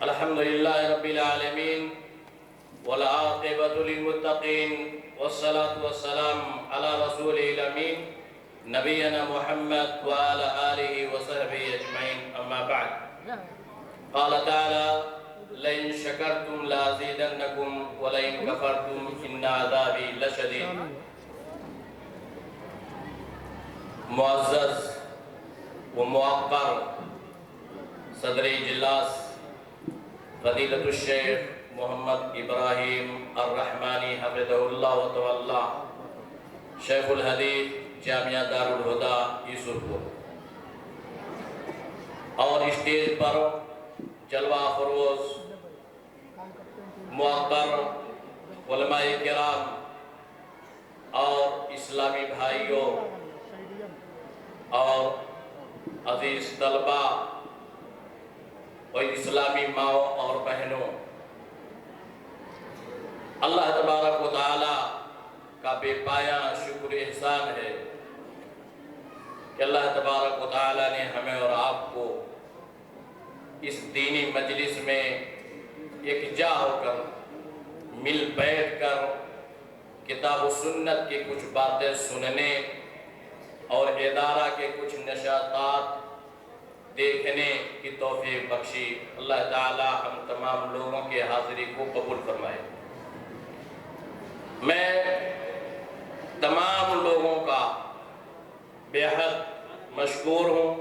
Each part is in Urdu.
الحمد لله رب العالمين والعاقبة للمتقين والصلاة والسلام على رسوله الأمين نبينا محمد وعلى آله وصحبه أجمعين أما بعد قال تعالى لئن شكرتم لأزيدنكم ولئن كفرتم إن عذابي لشديد. معزز و موقر صدر اجلاس فضیلت الشیخ محمد ابراہیم الرحمانی حفظہ اللہ و تولا، شیخ الحدیث جامعہ دارالہدیٰ یوسف پور، اور اسٹیج پر جلوہ فروز معطر علماء کرام اور اسلامی بھائیوں اور عزیز طلبہ اور اسلامی ماؤں اور بہنوں، اللہ تبارک و تعالی کا بے پایہ شکر احسان ہے کہ اللہ تبارک و تعالی نے ہمیں اور آپ کو اس دینی مجلس میں یکجا ہو کر مل بیٹھ کر کتاب و سنت کی کچھ باتیں سننے اور ادارہ کے کچھ نشاطات دیکھنے کی توفیق بخشی. اللہ تعالی ہم تمام لوگوں کے حاضری کو قبول فرمائے. میں تمام لوگوں کا بے حد مشکور ہوں.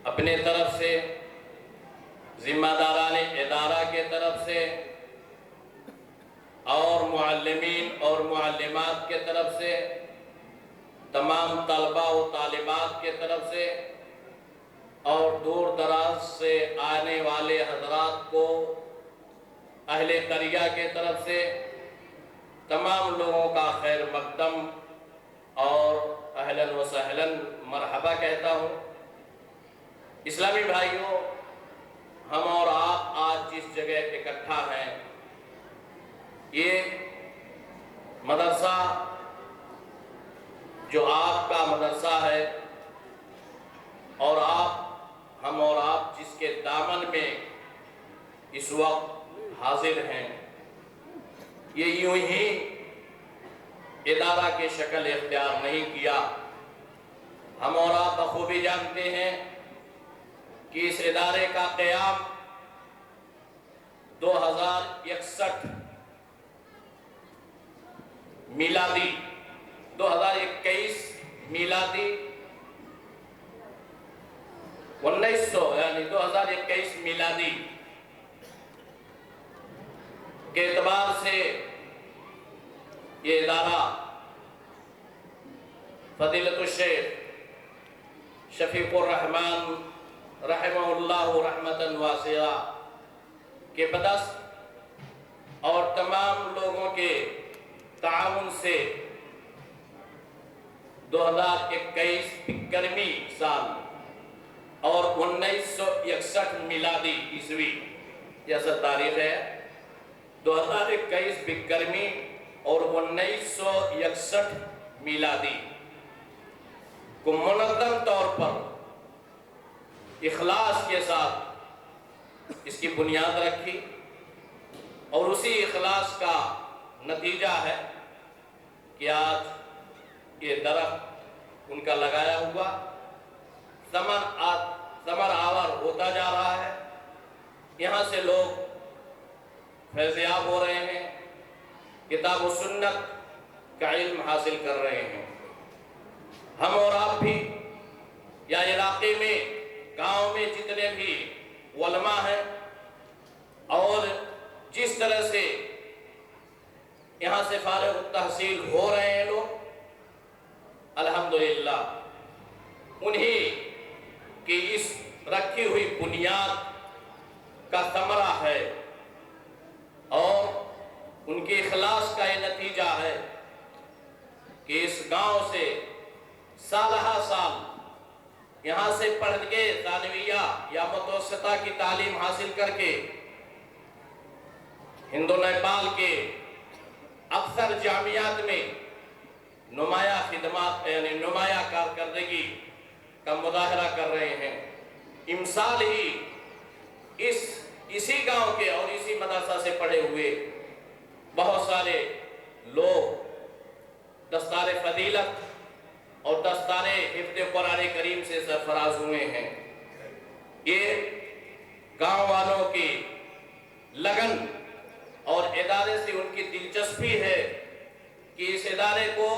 اپنے طرف سے، ذمہ داران ادارہ کے طرف سے اور معلمین اور معلمات کے طرف سے، تمام طلبہ و طالبات کے طرف سے اور دور دراز سے آنے والے حضرات کو، اہل قریہ کے طرف سے تمام لوگوں کا خیر مقدم اور اہلاً و سہلاً مرحبا کہتا ہوں. اسلامی بھائیوں، ہم اور آپ آج جس جگہ اکٹھا ہیں، یہ مدرسہ جو آپ کا مدرسہ ہے اور ہم اور آپ جس کے دامن میں اس وقت حاضر ہیں، یہ یوں ہی ادارہ کی شکل اختیار نہیں کیا. ہم اور آپ بخوبی جانتے ہیں کہ اس ادارے کا قیام 2061 میلادی 2021 میلادی 2021 میلادی کے اعتبار سے یہ ادارہ فضیلت الشیخ شفیق الرحمن رحمہ اللہ رحمتاً واسعہ کے بدست اور تمام لوگوں کے تعاون سے 2021 51ویں سال اور 1961 میلادی عیسوی جیسا تاریخ ہے، 2021 51ویں اور 1961 میلادی کو منظم طور پر اخلاص کے ساتھ اس کی بنیاد رکھی، اور اسی اخلاص کا نتیجہ ہے کہ آج یہ درخت ان کا لگایا ہوا ثمر آور ہوتا جا رہا ہے. یہاں سے لوگ فیضیاب ہو رہے ہیں، کتاب و سنت کا علم حاصل کر رہے ہیں. ہم اور آپ بھی یا علاقے میں، گاؤں میں جتنے بھی علماء ہیں اور جس طرح سے یہاں سے فارغ التحصیل ہو رہے ہیں لوگ، الحمدللہ انہی کی اس رکھی ہوئی بنیاد کا ثمرہ ہے اور ان کے اخلاص کا یہ نتیجہ ہے کہ اس گاؤں سے سالہ سال یہاں سے پڑھ کے ثانویہ یا متوسطہ کی تعلیم حاصل کر کے ہند و نیپال کے اکثر جامعات میں نمایاں خدمات یعنی نمایاں کارکردگی کا مظاہرہ کر رہے ہیں. امسال ہی اسی گاؤں کے اور اسی مدرسہ سے پڑھے ہوئے بہت سارے لوگ دستار فضیلت اور دستار حفظ قرآن کریم سے سرفراز ہوئے ہیں۔ یہ گاؤں والوں کی لگن اور ادارے سے ان کی دلچسپی ہے کہ اس ادارے کو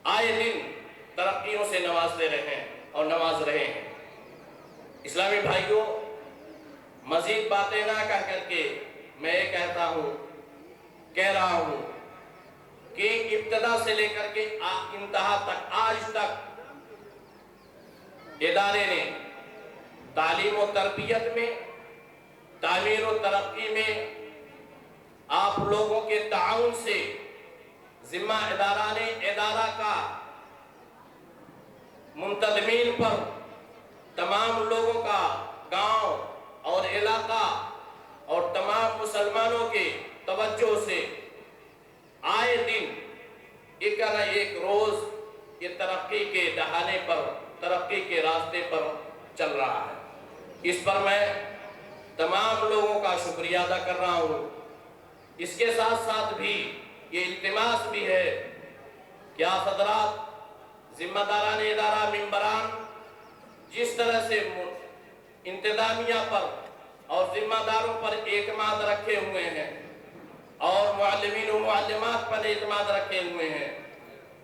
آئے دن ترقیوں سے نوازتے رہیں اور نواز رہے ہیں۔ اسلامی بھائیوں، مزید باتیں نہ کہہ کر کے میں یہ کہہ رہا ہوں کہ ابتدا سے لے کر کے انتہا تک آج تک ادارے نے تعلیم و تربیت میں، تعمیر و ترقی میں آپ لوگوں کے تعاون سے ذمہ ادارہ کا منتظمین پر تمام لوگوں کا، گاؤں اور علاقہ اور تمام مسلمانوں کے توجہ سے آئے دن ایک نہ ایک روز یہ ترقی کے دہانے پر، ترقی کے راستے پر چل رہا ہے۔ اس پر میں تمام لوگوں کا شکریہ ادا کر رہا ہوں۔ اس کے ساتھ ساتھ بھی یہ التماس بھی ہے کہ آپ حضرات ذمہ داران ادارہ، ممبران جس طرح سے انتظامیہ پر اور ذمہ داروں پر اعتماد رکھے ہوئے ہیں اور معلمین و معلمات پر اعتماد رکھے ہوئے ہیں،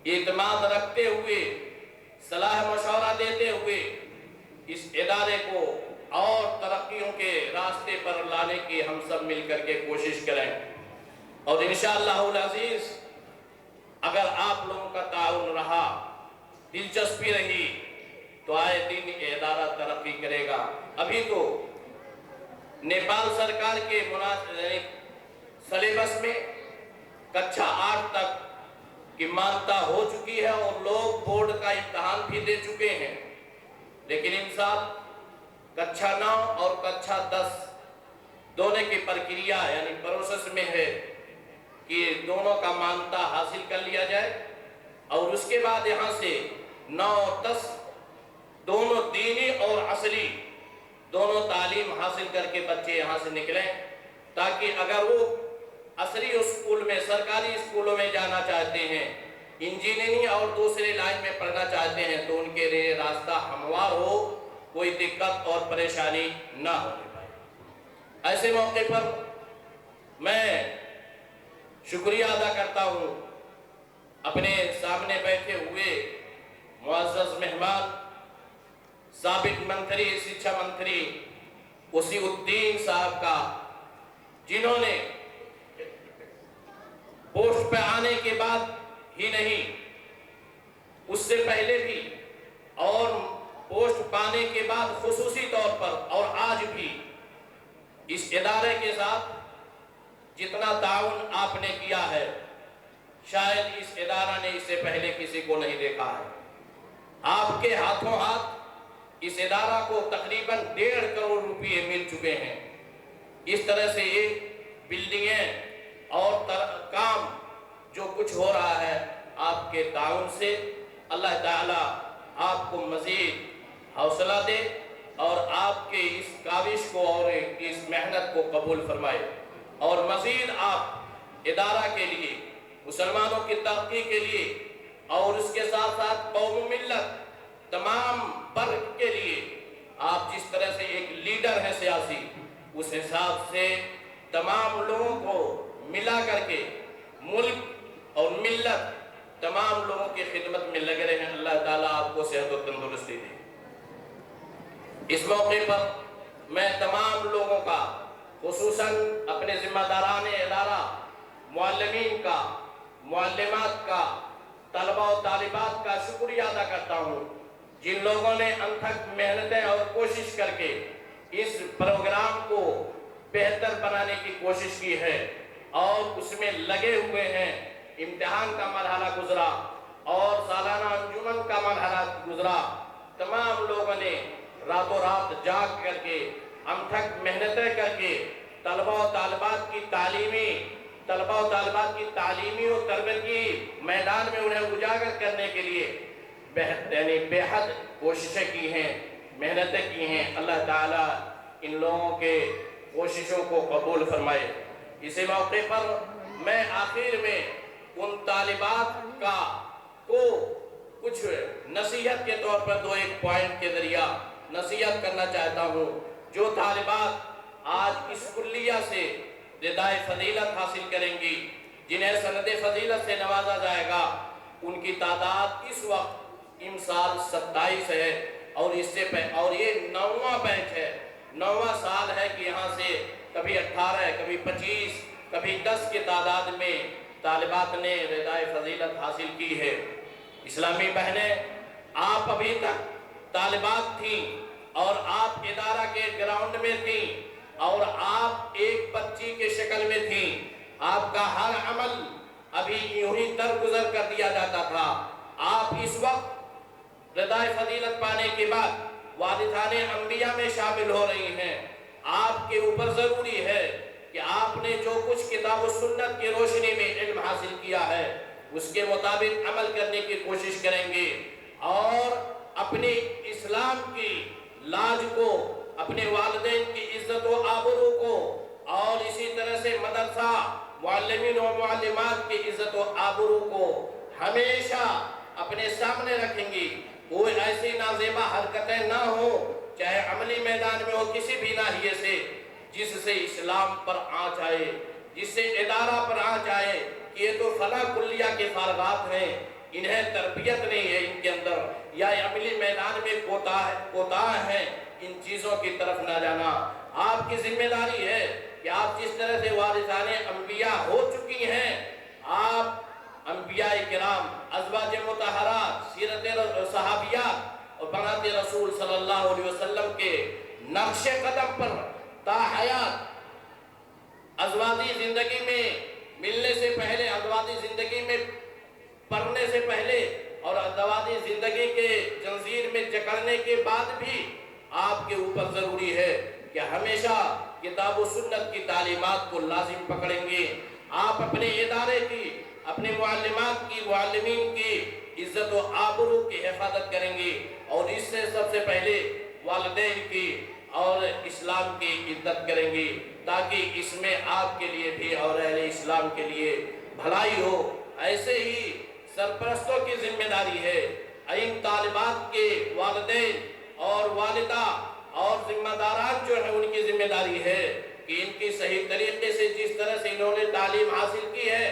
اعتماد رکھتے ہوئے، صلاح مشورہ دیتے ہوئے اس ادارے کو اور ترقیوں کے راستے پر لانے کی ہم سب مل کر کے کوشش کریں، اور انشاءاللہ العزیز اگر آپ لوگوں کا تعاون رہا، دلچسپی رہی، تو آئے دن یہ ادارہ ترقی کرے گا۔ ابھی تو نیپال سرکار کے سلیبس میں کچھا 8 تک کی مانتا ہو چکی ہے اور لوگ بورڈ کا امتحان بھی دے چکے ہیں، لیکن ان سال کچھا 9 اور کچھا 10 دونوں کی پرکریا یعنی پروسیس میں ہے کہ دونوں کا مانتا حاصل کر لیا جائے، اور اس کے بعد یہاں سے 9 اور 10 دونوں دینی اور عصری دونوں تعلیم حاصل کر کے بچے یہاں سے نکلیں، تاکہ اگر وہ عصری اسکول میں، سرکاری اسکولوں میں جانا چاہتے ہیں، انجینئرنگ اور دوسرے لائن میں پڑھنا چاہتے ہیں، تو ان کے لیے راستہ ہموار ہو، کوئی دقت اور پریشانی نہ ہونے پائے۔ ایسے موقع پر میں شکریہ ادا کرتا ہوں اپنے سامنے بیٹھے ہوئے معزز مہمان سابق منتری، شکشا منتری وسیع الدین صاحب کا، جنہوں نے پوسٹ پہ آنے کے بعد ہی نہیں، اس سے پہلے بھی اور پوسٹ پانے کے بعد خصوصی طور پر اور آج بھی اس ادارے کے ساتھ جتنا تعاون آپ نے کیا ہے، شاید اس ادارہ نے اس سے پہلے کسی کو نہیں دیکھا ہے۔ آپ کے ہاتھوں ہاتھ اس ادارہ کو تقریباً 1.5 کروڑ روپے مل چکے ہیں۔ اس طرح سے یہ بلڈنگیں اور کام جو کچھ ہو رہا ہے آپ کے تعاون سے، اللہ تعالیٰ آپ کو مزید حوصلہ دے اور آپ کے اس کاوش کو اور اس محنت کو قبول فرمائے، اور مزید آپ ادارہ کے لیے، مسلمانوں کی ترقی کے لیے اور اس کے ساتھ ساتھ قوم و ملت تمام فرق کے لیے آپ جس طرح سے ایک لیڈر ہیں سیاسی، اس حساب سے تمام لوگوں کو ملا کر کے ملک اور ملت تمام لوگوں کی خدمت میں لگے رہے ہیں۔ اللہ تعالیٰ آپ کو صحت و تندرستی دے۔ اس موقع پر میں تمام لوگوں کا، خصوصاً اپنے ذمہ داران ادارہ، معلمین کا، معلمات کا، طلبہ و طالبات کا شکریہ ادا کرتا ہوں، جن لوگوں نے انتھک محنتیں اور کوشش کر کے اس پروگرام کو بہتر بنانے کی کوشش کی ہے اور اس میں لگے ہوئے ہیں۔ امتحان کا مرحلہ گزرا اور سالانہ انجمن کا مرحلہ گزرا، تمام لوگوں نے راتوں رات جاگ کر کے، انتھک محنتیں کر کے طلبہ و طالبات کی تعلیمی و تربیتی میدان میں انہیں اجاگر کرنے کے لیے بے حد کوششیں کی ہیں، محنتیں کی ہیں۔ اللہ تعالیٰ ان لوگوں کے کوششوں کو قبول فرمائے۔ اسی موقع پر میں آخر میں ان طالبات کو کچھ نصیحت کے طور پر 2-1 پوائنٹ کے ذریعہ نصیحت کرنا چاہتا ہوں۔ جو طالبات آج اس کلیہ سے ردائے فضیلت حاصل کریں گی، جنہیں سند فضیلت سے نوازا جائے گا، ان کی تعداد اس وقت امسال 27 ہے، اور یہ 9واں بیچ ہے، 9واں سال ہے کہ یہاں سے کبھی 18 کبھی 25 کبھی 10 کی تعداد میں طالبات نے ردائے فضیلت حاصل کی ہے۔ اسلامی بہنیں، آپ ابھی تک طالبات تھیں اور آپ ادارہ کے گراؤنڈ میں تھیں اور آپ ایک بچی کے شکل میں تھیں۔ آپ کا ہر عمل ابھی یوں ہی درگزر کر دیا جاتا تھا۔ آپ اس وقت ردائے فضیلت پانے کے بعد والدان انبیاء میں شامل ہو رہی ہیں۔ آپ کے اوپر ضروری ہے کہ آپ نے جو کچھ کتاب و سنت کی روشنی میں علم حاصل کیا ہے اس کے مطابق عمل کرنے کی کوشش کریں گے، اور اپنی اسلام کی لاج کو، اپنے والدین کی عزت و آبرو کو، اور اسی طرح سے مدرسہ، معلمین و معلمات کی عزت و آبرو کو ہمیشہ اپنے سامنے رکھیں گی۔ کوئی ایسی نازیبہ حرکتیں نہ ہو، چاہے عملی میدان میں ہو کسی بھی ناحیے سے، جس سے اسلام پر آنچ آئے، جس سے ادارہ پر آنچ آئے کہ یہ تو فلاں کلیہ کے فارغات ہیں، انہیں تربیت نہیں ہے ان کے اندر، یا عملی میدان میں کوتاہ ہیں، ان چیزوں کی طرف نہ جانا۔ آپ کی ذمہ داری ہے کہ آپ جس طرح سے وارثان انبیاء ہو چکی ہیں، آپ انبیاء کرام، ازواج مطہرات، سیرت صحابیات اور بنات رسول صلی اللہ علیہ وسلم کے نقش قدم پر تا حیات ازواجی زندگی میں ملنے سے پہلے، ازواجی زندگی میں پڑھنے سے پہلے اور ازواجی زندگی کے جنزیر میں جکڑنے کے بعد بھی آپ کے اوپر ضروری ہے کہ ہمیشہ کتاب و سنت کی تعلیمات کو لازم پکڑیں گے۔ آپ اپنے ادارے کی، اپنے معلمات کی، معلمین کی عزت و آبرو کی حفاظت کریں گے، اور اس سے سب سے پہلے والدین کی اور اسلام کی عزت کریں گے، تاکہ اس میں آپ کے لیے بھی اور اہل اسلام کے لیے بھلائی ہو۔ ایسے ہی سرپرستوں کی ذمہ داری ہے، ان طالبات کے والدین اور والدہ اور ذمہ داران جو ہیں ان کی ذمہ داری ہے کہ ان کی صحیح طریقے سے جس طرح سے انہوں نے تعلیم حاصل کی ہے،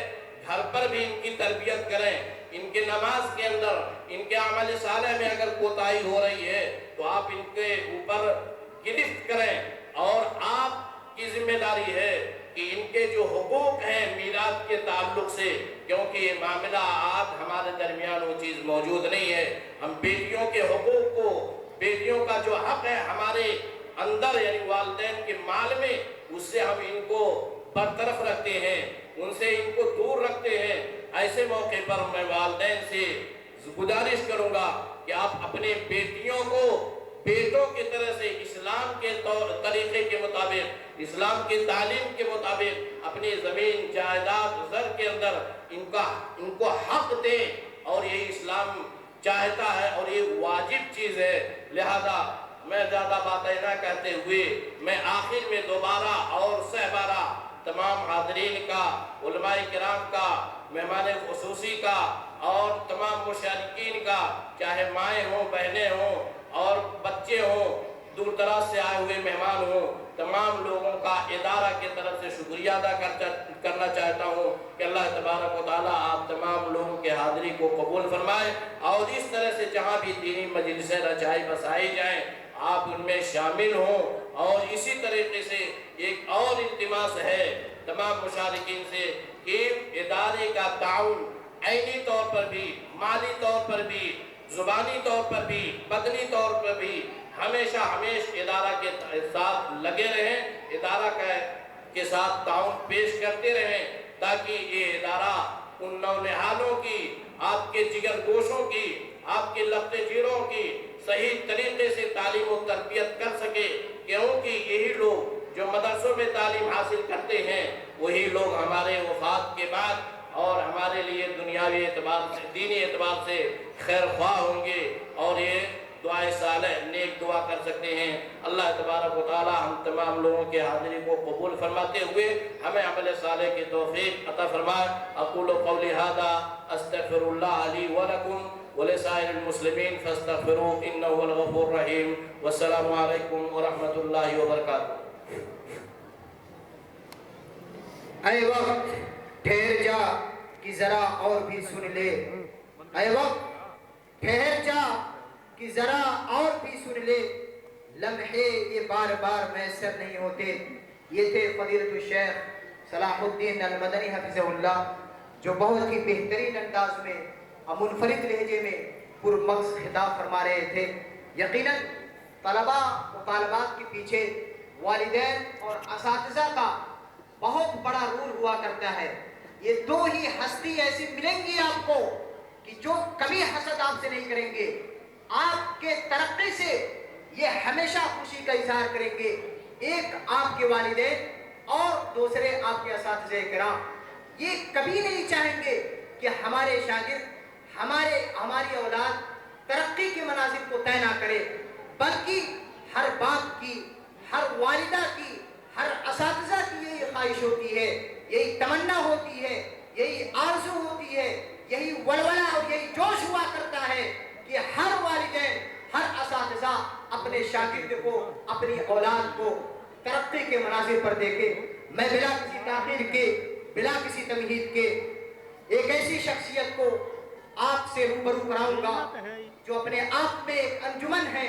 گھر پر بھی ان کی تربیت کریں۔ ان کے نماز کے اندر، ان کے عمل صالح میں اگر کوتاہی ہو رہی ہے تو آپ ان کے اوپر گرفت کریں، اور آپ کی ذمہ داری ہے کہ ان کے جو حقوق ہیں میراث کے تعلق سے، کیونکہ یہ معاملہ آج ہمارے درمیان وہ چیز موجود نہیں ہے، ہم بیٹیوں کے حقوق کو، بیٹیوں کا جو حق ہے ہمارے اندر یعنی والدین کے مال میں، اس سے ہم ان کو برطرف رکھتے ہیں، ان سے ان کو دور رکھتے ہیں۔ ایسے موقع پر میں والدین سے گزارش کروں گا کہ آپ اپنے بیٹیوں کو بیٹوں کی طرح سے اسلام کے طریقے کے مطابق، اسلام کی تعلیم کے مطابق اپنی زمین جائیداد زر کے اندر ان کو حق دیں، اور یہ اسلام چاہتا ہے اور یہ واجب چیز ہے۔ لہذا میں زیادہ باتیں نہ کہتے ہوئے میں آخر میں دوبارہ اور سہبارہ تمام حاضرین کا، علماء کرام کا، مہمان خصوصی کا اور تمام مشارکین کا، چاہے مائیں ہوں، بہنیں ہوں اور بچے ہوں، دور دراز سے آئے ہوئے مہمان ہوں، تمام لوگوں کا ادارہ کی طرف سے شکریہ ادا کرنا چاہتا ہوں کہ اللہ تبارک و تعالیٰ آپ تمام لوگوں کے حاضری کو قبول فرمائے، اور اس طرح سے جہاں بھی دینی مجلسیں رچائی بسائی جائیں آپ ان میں شامل ہوں۔ اور اسی طریقے سے ایک اور التماس ہے تمام مشارکین سے کہ ادارے کا تعاون عینی طور پر بھی، مالی طور پر بھی، زبانی طور پر بھی، بدنی طور پر بھی ہمیشہ ادارہ کے ساتھ لگے رہیں، ادارہ کے ساتھ تعاون پیش کرتے رہیں، تاکہ یہ ادارہ ان نونہالوں کی، آپ کے جگر گوشوں کی، آپ کے لخت جیروں کی صحیح طریقے سے تعلیم و تربیت کر سکے، کیونکہ یہی لوگ جو مدرسوں میں تعلیم حاصل کرتے ہیں وہی لوگ ہمارے وفات کے بعد اور ہمارے لیے دنیاوی اعتبار سے، دینی اعتبار سے خیر خواہ ہوں گے، اور یہ دعائے صالح نیک دعا کر سکتے ہیں۔ اللہ تبارک و تعالی ہم تمام لوگوں کے حاضری کو قبول فرماتے ہوئے ہمیں عمل صالح کی توفیق عطا فرمائے۔ اقول قولی ھذا استغفر اللہ لی ولکم ولسائر المسلمین فاستغفروہ انہ هو الغفور الرحیم۔ والسلام علیکم ورحمۃ اللہ وبرکاتہ۔ اے وقت ٹھہر جا کہ ذرا اور بھی سن لے، اے وقت ٹھہر جا کہ ذرا اور بھی سن لے، لمحے یہ بار بار میسر نہیں ہوتے۔ یہ تھے فضیلت الشیخ صلاح الدین المدنی حفظہ اللہ، جو بہت ہی بہترین انداز میں اور منفرد لہجے میں پرمغز خطاب فرما رہے تھے۔ یقیناً طلباء و طالبات کے پیچھے والدین اور اساتذہ کا بہت بڑا رول ہوا کرتا ہے۔ یہ دو ہی ہستی ایسی ملیں گی آپ کو کہ جو کبھی حسد آپ سے نہیں کریں گے، آپ کے ترقی سے یہ ہمیشہ خوشی کا اظہار کریں گے۔ ایک آپ کے والدین اور دوسرے آپ کے اساتذہ کرام، یہ کبھی نہیں چاہیں گے کہ ہمارے شاگرد ہماری اولاد ترقی کے منازل کو طے نہ کرے، بلکہ ہر باپ کی، ہر والدہ کی، ہر اساتذہ کی یہی خواہش ہوتی ہے، یہی تمنا ہوتی ہے، یہی آرزو ہوتی ہے، یہی ولولہ اور یہی جوش ہوا کرتا ہے کہ ہر والدین، ہر اساتذہ اپنے شاگرد کو، اپنی اولاد کو ترقی کے مناظر پر دیکھے۔ میں بلا کسی تاخیر کے، بلا کسی تمہید کے ایک ایسی شخصیت کو آپ سے روبرو کراؤں گا جو اپنے آپ میں ایک انجمن ہے،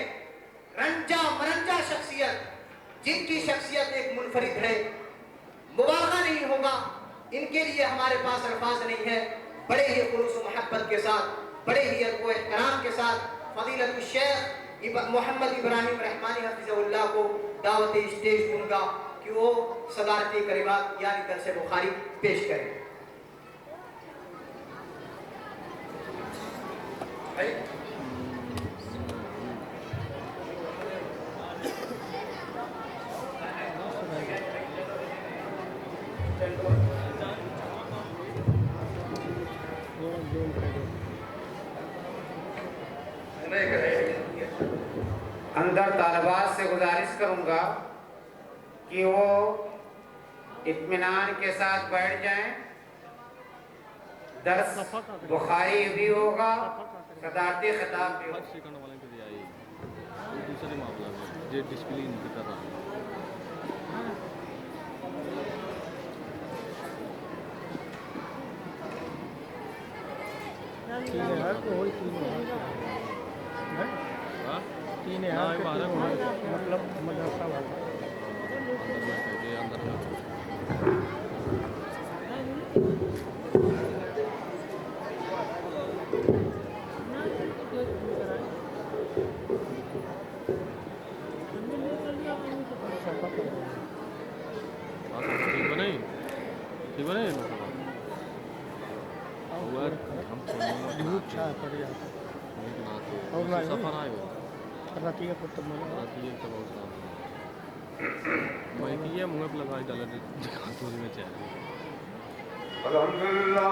رنجا مرنجا شخصیت، جن کی شخصیت ایک منفرد ہے، مبالغہ نہیں ہوگا، ان کے لیے ہمارے پاس الفاظ نہیں ہے۔ بڑے ہی خلوص و محبت کے ساتھ، بڑے ہی ادب و احترام کے ساتھ فضیلت الشیخ محمد ابراہیم رحمانی حفظہ اللہ کو دعوت اسٹیج دوں گا کہ وہ صدارتی کلمات یعنی درس بخاری پیش کریں۔ اندر طالبات سے گزارش کروں گا کہ وہ اطمینان کے ساتھ بیٹھ جائیں۔ درس بخاری بھی ہوگا، صدارتی خطاب بھی ہوگا۔ مطلب مدرسہ والا الحمدللہ